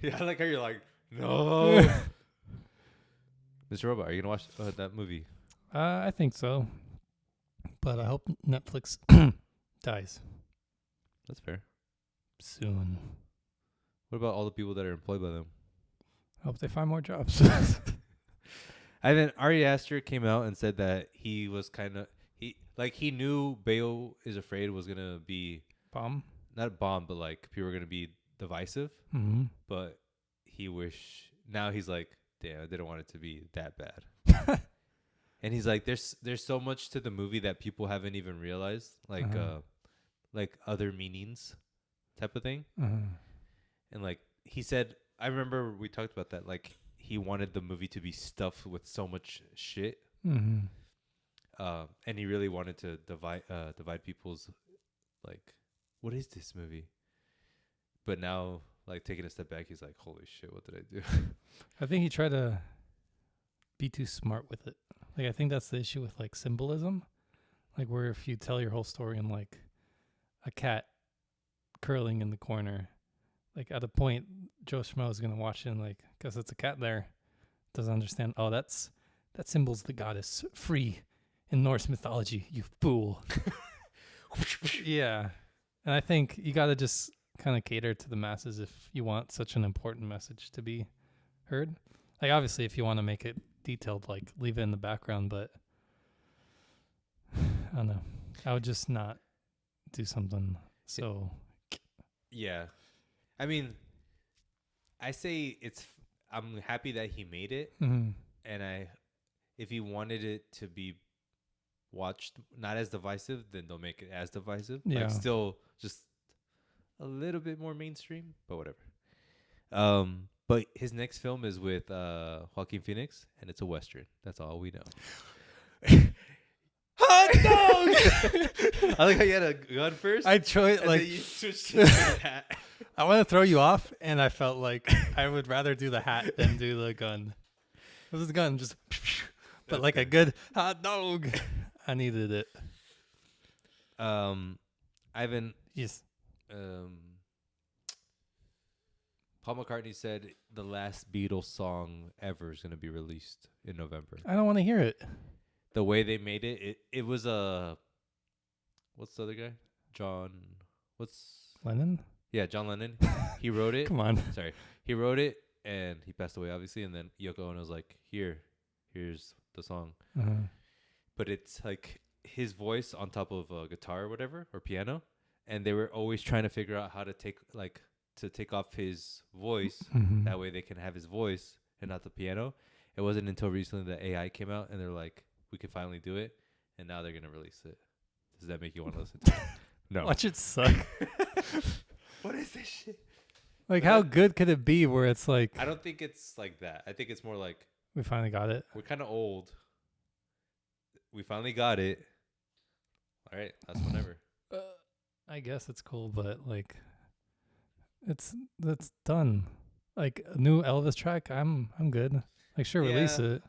Yeah, I like how you're like, no. Mr. Robot, are you gonna watch that movie? I think so. But I hope Netflix dies That's fair. soon. What about all the people that are employed by them? I hope they find more jobs. And then Ari Aster came out and said that he was kind of he knew Bayo is Afraid was gonna be Bomb. not a bomb, but like people were gonna be divisive. Mm-hmm. But now he's like, damn, I didn't want it to be that bad. And he's like, there's so much to the movie that people haven't even realized, like other meanings, type of thing. And like he said, I remember we talked about that. Like he wanted the movie to be stuffed with so much shit. Mm-hmm. And he really wanted to divide people's like, what is this movie? But now, like taking a step back, he's like, holy shit, what did I do? I think he tried to be too smart with it. Like I think that's the issue with like symbolism. Like where if you tell your whole story in like a cat curling in the corner, like at a point Joe Schmo is gonna watch it and like, because it's a cat there, doesn't understand. Oh, that symbol's the goddess Free in Norse mythology. You fool. Yeah, and I think you got to just kind of cater to the masses if you want such an important message to be heard. Like obviously, if you want to make it detailed, like leave it in the background, but I don't know. I would just not do something so. Yeah. I mean, I say I'm happy that he made it. Mm-hmm. And if he wanted it to be watched not as divisive, then they'll make it as divisive. Yeah. Like still just a little bit more mainstream, but whatever. But his next film is with Joaquin Phoenix, and it's a Western. That's all we know. Hot dog! I like how you had a gun first. I tried and like then you switched to the hat. I want to throw you off, and I felt like I would rather do the hat than do the gun. It was the gun, just but like a good hot dog. I needed it. Ivan. Yes. Paul McCartney said the last Beatles song ever is going to be released in November. I don't want to hear it. The way they made it was what's the other guy? John Lennon? Yeah, John Lennon. He wrote it. Come on. Sorry. He wrote it and he passed away obviously, and then Yoko Ono was like, here's the song. Uh-huh. But it's like his voice on top of a guitar or whatever, or piano, and they were always trying to figure out how to take off his voice. Mm-hmm. That way they can have his voice and not the piano. It wasn't until recently that AI came out and they're like, we can finally do it, and now they're gonna release it. Does that make you want to listen to it? No. Watch it suck. What is this shit? Like, how good could it be where it's like, I don't think it's like that. I think it's more like we finally got it. we're kind of old. We finally got it. All right, that's whenever. I guess it's cool, but like, that's done. Like a new Elvis track, I'm good. Like, sure, release Yeah. it.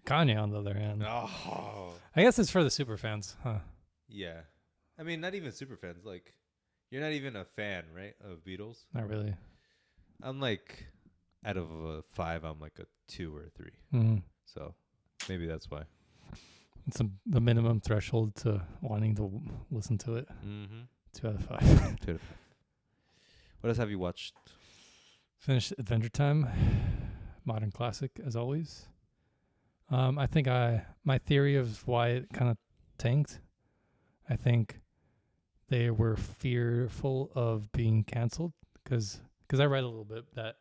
Kanye, on the other hand, Oh. I guess it's for the super fans, huh? Yeah. I mean, not even super fans. Like, you're not even a fan, right, of Beatles? Not really. I'm like, out of a 5, I'm like a 2 or a 3. Mm-hmm. So maybe that's why. It's the minimum threshold to wanting to listen to it. Mm-hmm. 2 out of 5. 2 out of 5. What else have you watched? Finished Adventure Time, modern classic as always. I think my theory of why it kind of tanked, I think they were fearful of being canceled because I read a little bit that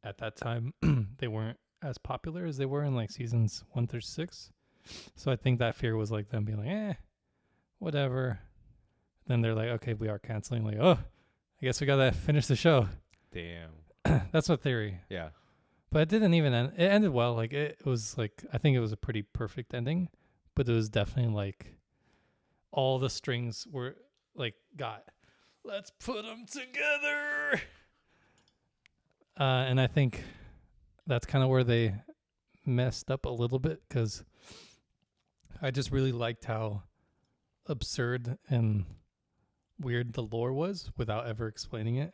at that time they weren't as popular as they were in like seasons 1 through 6. So I think that fear was like them being like, whatever. Then they're like, okay, we are canceling. Like, oh, I guess we gotta finish the show. Damn. That's my theory. Yeah. But it didn't even end. It ended well. Like it was like, I think it was a pretty perfect ending, but it was definitely like all the strings were like, let's put them together. And I think that's kind of where they messed up a little bit, because I just really liked how absurd and weird the lore was without ever explaining it.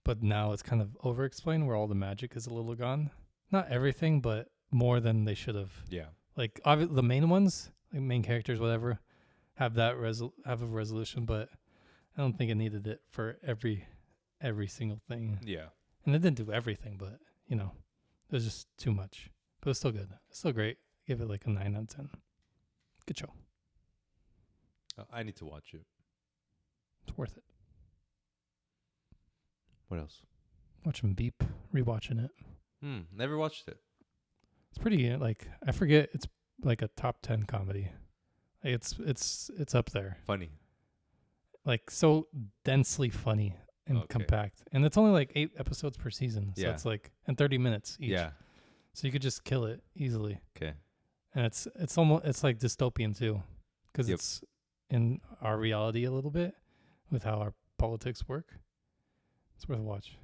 But now it's kind of over explained, where all the magic is a little gone. Not everything, but more than they should have. Yeah. Like the main ones, like main characters, whatever, have that have a resolution, but I don't think it needed it for every single thing. Yeah. And it didn't do everything, but it was just too much. But it's still good. It's still great. Give it like a 9 out of 10. Good show. I need to watch it. It's worth it. What else? Watching Beep, rewatching it. Never watched it. It's pretty I forget, it's like a top 10 comedy. Like it's up there. Funny. Like so densely funny and compact. And it's only like 8 episodes per season. So it's like and 30 minutes each. Yeah. So you could just kill it easily. Okay. And it's almost like dystopian too, because it's in our reality a little bit with how our politics work. It's worth a watch.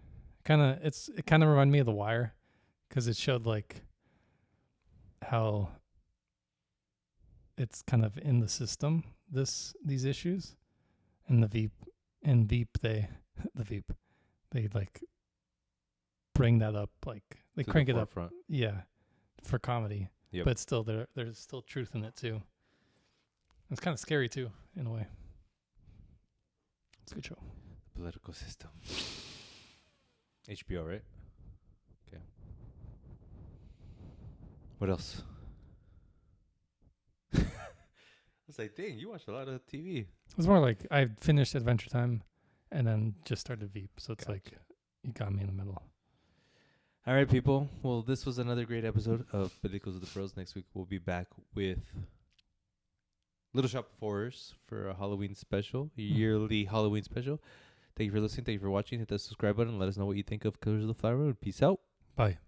It kind of reminded me of The Wire, because it showed like how it's kind of in the system, these issues, and Veep they like bring that up, like they to crank the it up, forefront. for comedy. Yep. But still there's still truth in it too. It's kind of scary too, in a way. It's a good show. The political system. HBO, right? Okay. What else? I was like, dang, you watch a lot of TV. It was more like I finished Adventure Time and then just started Veep, so it's Gotcha. like you got me in the middle. All right, people. Well, this was another great episode of Peliculas with the Bros. Next week, we'll be back with Little Shop of Horrors for a Halloween special, yearly Halloween special. Thank you for listening. Thank you for watching. Hit that subscribe button. Let us know what you think of Killers of the Flower Moon. Peace out. Bye.